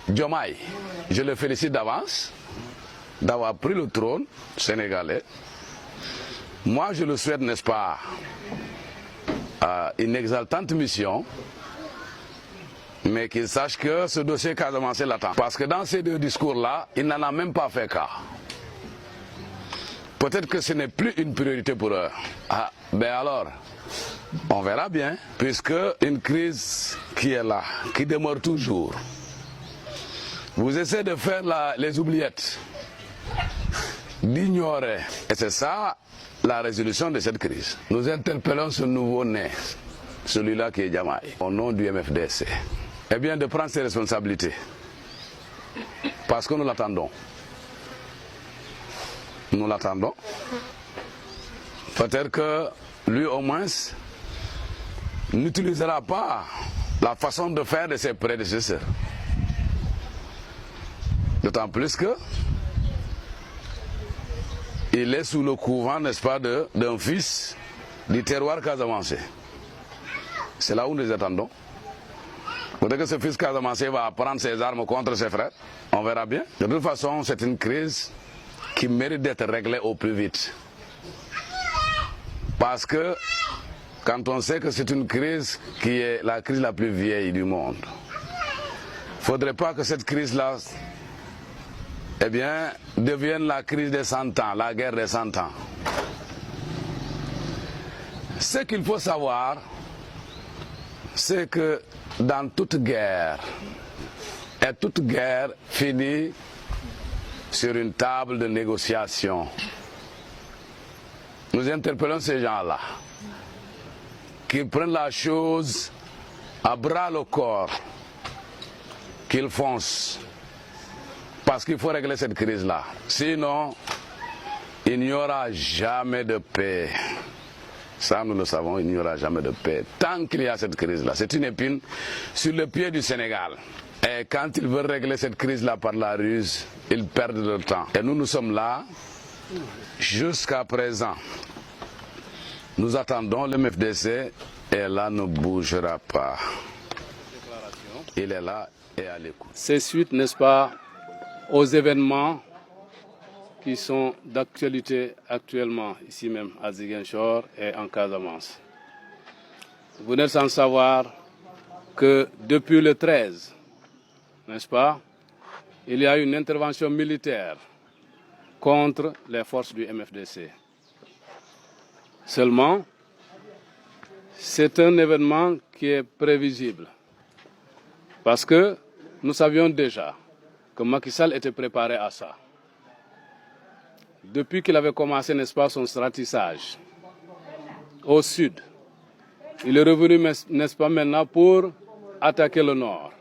Diomaye, je le félicite d'avance d'avoir pris le trône sénégalais. Moi, je le souhaite, n'est-ce pas, une exaltante mission, mais qu'il sache que ce dossier Casamance l'attend. Parce que dans ces deux discours-là, il n'en a même pas fait cas. Peut-être que ce n'est plus une priorité pour eux. Ah, ben alors, on verra bien, puisque une crise qui est là, qui demeure toujours. Vous essayez de faire les oubliettes, d'ignorer. Et c'est ça la résolution de cette crise. Nous interpellons ce nouveau-né, celui-là qui est Diomaye, au nom du MFDC. Eh bien, de prendre ses responsabilités. Parce que nous l'attendons. Nous l'attendons. Peut-être que lui, au moins, n'utilisera pas la façon de faire de ses prédécesseurs. D'autant plus que il est sous le couvent, n'est-ce pas, d'un fils du terroir Casamance. C'est là où nous attendons. Peut-être que ce fils Casamance va prendre ses armes contre ses frères. On verra bien. De toute façon, c'est une crise qui mérite d'être réglée au plus vite. Parce que quand on sait que c'est une crise qui est la crise la plus vieille du monde, il ne faudrait pas que cette crise-là, eh bien, devienne la crise des 100 ans, la guerre des 100 ans. Ce qu'il faut savoir, c'est que dans toute guerre, et toute guerre finit sur une table de négociation. Nous interpellons ces gens-là, qu'ils prennent la chose à bras le corps, qu'ils foncent, parce qu'il faut régler cette crise-là. Sinon, il n'y aura jamais de paix. Ça, nous le savons, il n'y aura jamais de paix. Tant qu'il y a cette crise-là, c'est une épine sur le pied du Sénégal. Et quand ils veulent régler cette crise-là par la ruse, ils perdent le temps. Et nous sommes là, jusqu'à présent. Nous attendons le MFDC et là ne bougera pas. Il est là et à l'écoute. C'est suite, n'est-ce pas, aux événements qui sont d'actualité actuellement, ici même à Ziguinchor et en Casamance. Vous n'êtes sans savoir que depuis le 13, n'est-ce pas, il y a une intervention militaire contre les forces du MFDC. Seulement, c'est un événement qui est prévisible. Parce que nous savions déjà que Macky Sall était préparé à ça. Depuis qu'il avait commencé, n'est-ce pas, son stratissage au sud, il est revenu, n'est-ce pas, maintenant pour attaquer le nord.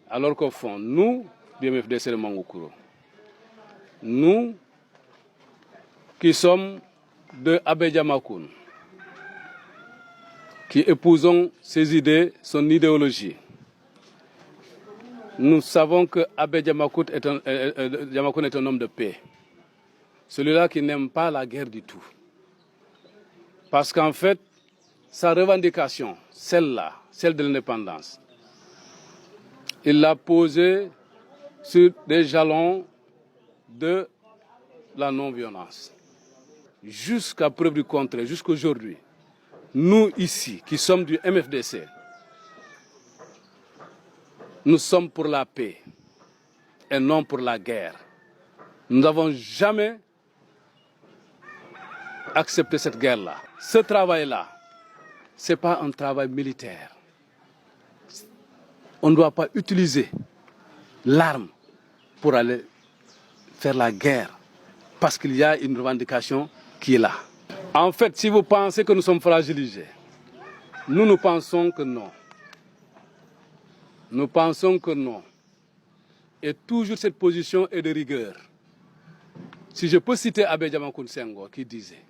Alors qu'au fond, nous, du MFDC de Mangoukouro, nous qui sommes de Abedja Makoun, qui épousons ses idées, son idéologie, nous savons que Abedja Makoun est un homme de paix. Celui-là qui n'aime pas la guerre du tout. Parce qu'en fait, sa revendication, celle-là, celle de l'indépendance, il l'a posée sur des jalons de la non-violence. Jusqu'à preuve du contraire, jusqu'aujourd'hui, nous ici, qui sommes du MFDC, nous sommes pour la paix et non pour la guerre. Nous n'avons jamais accepté cette guerre-là. Ce travail-là, ce n'est pas un travail militaire. On ne doit pas utiliser l'arme pour aller faire la guerre parce qu'il y a une revendication qui est là. En fait, si vous pensez que nous sommes fragilisés, nous pensons que non. Nous pensons que non. Et toujours cette position est de rigueur. Si je peux citer Abedja Makoun Senghor qui disait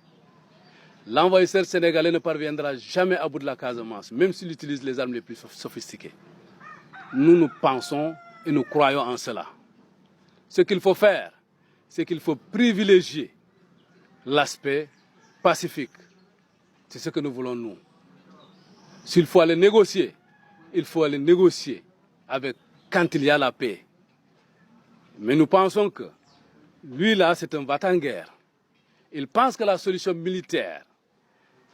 « L'envahisseur sénégalais ne parviendra jamais à bout de la Casamance, même s'il utilise les armes les plus sophistiquées. » Nous pensons et nous croyons en cela. Ce qu'il faut faire, c'est qu'il faut privilégier l'aspect pacifique. C'est ce que nous voulons, nous. S'il faut aller négocier, il faut aller négocier avec quand il y a la paix. Mais nous pensons que lui là, c'est un va-t-en-guerre. Il pense que la solution militaire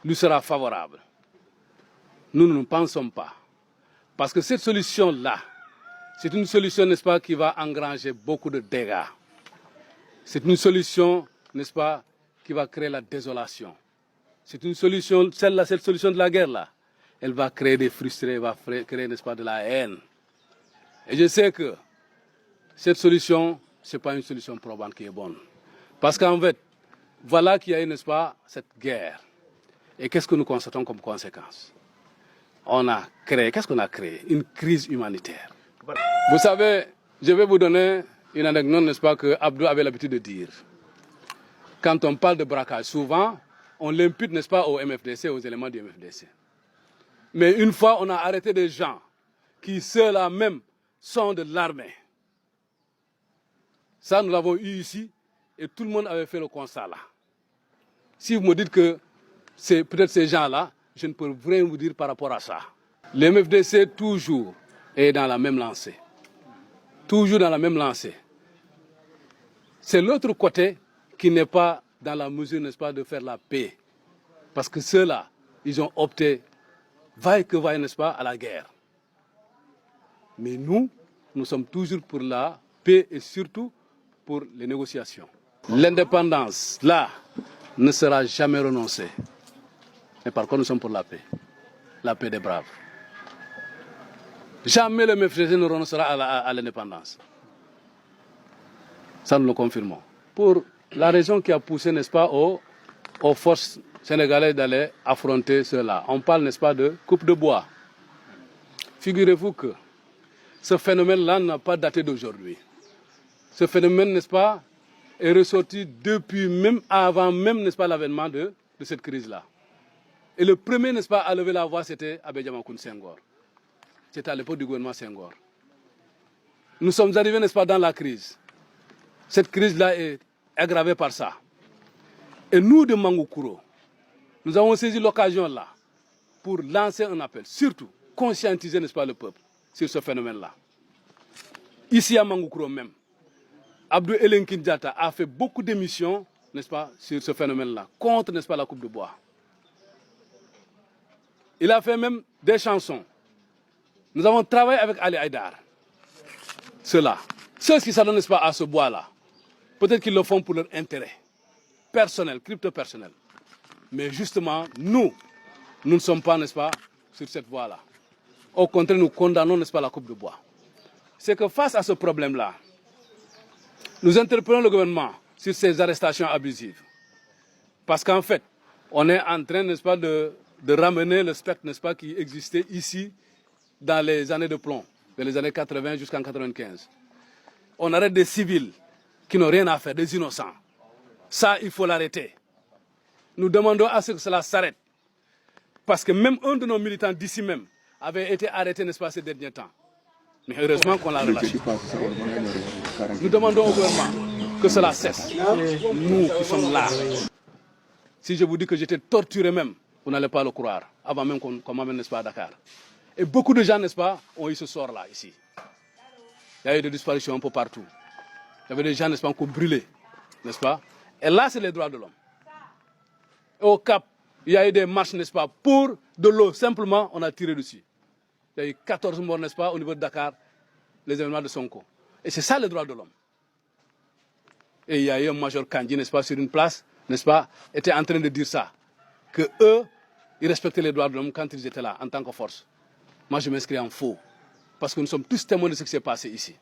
lui sera favorable. Nous ne pensons pas. Parce que cette solution-là, c'est une solution, n'est-ce pas, qui va engranger beaucoup de dégâts. C'est une solution, n'est-ce pas, qui va créer la désolation. C'est une solution, celle-là, cette solution de la guerre-là, elle va créer des frustrés, elle va créer, n'est-ce pas, de la haine. Et je sais que cette solution, ce n'est pas une solution probante qui est bonne. Parce qu'en fait, voilà qu'il y a eu, n'est-ce pas, cette guerre. Et qu'est-ce que nous constatons comme conséquence? On a créé, qu'est-ce qu'on a créé? Une crise humanitaire. Vous savez, je vais vous donner une anecdote, n'est-ce pas, que Abdou avait l'habitude de dire. Quand on parle de braquage, souvent, on l'impute, n'est-ce pas, au MFDC, aux éléments du MFDC. Mais une fois, on a arrêté des gens qui, ceux-là même, sont de l'armée. Ça, nous l'avons eu ici, et tout le monde avait fait le constat là. Si vous me dites que c'est peut-être ces gens-là, je ne peux rien vous dire par rapport à ça. Le MFDC, toujours, est dans la même lancée. Toujours dans la même lancée. C'est l'autre côté qui n'est pas dans la mesure, n'est-ce pas, de faire la paix. Parce que ceux-là, ils ont opté, vaille que vaille, n'est-ce pas, à la guerre. Mais nous, nous sommes toujours pour la paix et surtout pour les négociations. L'indépendance, là, ne sera jamais renoncée. Mais par contre, nous sommes pour la paix des braves. Jamais le MFDC ne renoncera à l'indépendance. Ça, nous le confirmons. Pour la raison qui a poussé, n'est-ce pas, aux forces sénégalaises d'aller affronter cela. On parle, n'est-ce pas, de coupe de bois. Figurez-vous que ce phénomène-là n'a pas daté d'aujourd'hui. Ce phénomène, n'est-ce pas, est ressorti depuis même avant même, n'est-ce pas, l'avènement de cette crise-là. Et le premier, n'est-ce pas, à lever la voix, c'était Abbé Diamacoune Senghor. C'était à l'époque du gouvernement Senghor. Nous sommes arrivés, n'est-ce pas, dans la crise. Cette crise-là est aggravée par ça. Et nous, de Mangoukouro, nous avons saisi l'occasion là pour lancer un appel, surtout conscientiser, n'est-ce pas, le peuple sur ce phénomène-là. Ici à Mangoukouro même, Abdou Elenkin Diatta a fait beaucoup d'émissions, n'est-ce pas, sur ce phénomène-là, contre, n'est-ce pas, la coupe de bois. Il a fait même des chansons. Nous avons travaillé avec Ali Haïdar. Ceux-là, ceux qui s'adonnent, n'est-ce pas, à ce bois-là, peut-être qu'ils le font pour leur intérêt personnel, crypto-personnel. Mais justement, nous ne sommes pas, n'est-ce pas, sur cette voie-là. Au contraire, nous condamnons, n'est-ce pas, la coupe de bois. C'est que face à ce problème-là, nous interpellons le gouvernement sur ces arrestations abusives. Parce qu'en fait, on est en train, n'est-ce pas, de ramener le spectre, n'est-ce pas, qui existait ici dans les années de plomb, dans les années 80 jusqu'en 95. On arrête des civils qui n'ont rien à faire, des innocents. Ça, il faut l'arrêter. Nous demandons à ce que cela s'arrête. Parce que même un de nos militants d'ici même avait été arrêté, n'est-ce pas, ces derniers temps. Mais heureusement qu'on l'a relâché. Nous demandons au gouvernement que cela cesse. Nous qui sommes là. Si je vous dis que j'étais torturé même, vous n'allez pas le croire, avant même qu'on m'amène, n'est-ce pas, à Dakar. Et beaucoup de gens, n'est-ce pas, ont eu ce sort-là, ici. Il y a eu des disparitions un peu partout. Il y avait des gens, n'est-ce pas, qui ont brûlé, n'est-ce pas. Et là, c'est les droits de l'homme. Au Cap, il y a eu des marches, n'est-ce pas, pour de l'eau. Simplement, on a tiré dessus. Il y a eu 14 morts, n'est-ce pas, au niveau de Dakar, les événements de Sonko. Et c'est ça, les droits de l'homme. Et il y a eu un major Kandji, n'est-ce pas, sur une place, n'est-ce pas, était en train de dire ça. Que eux, ils respectaient les droits de l'homme quand ils étaient là, en tant que force. Moi, je m'inscris en faux. Parce que nous sommes tous témoins de ce qui s'est passé ici.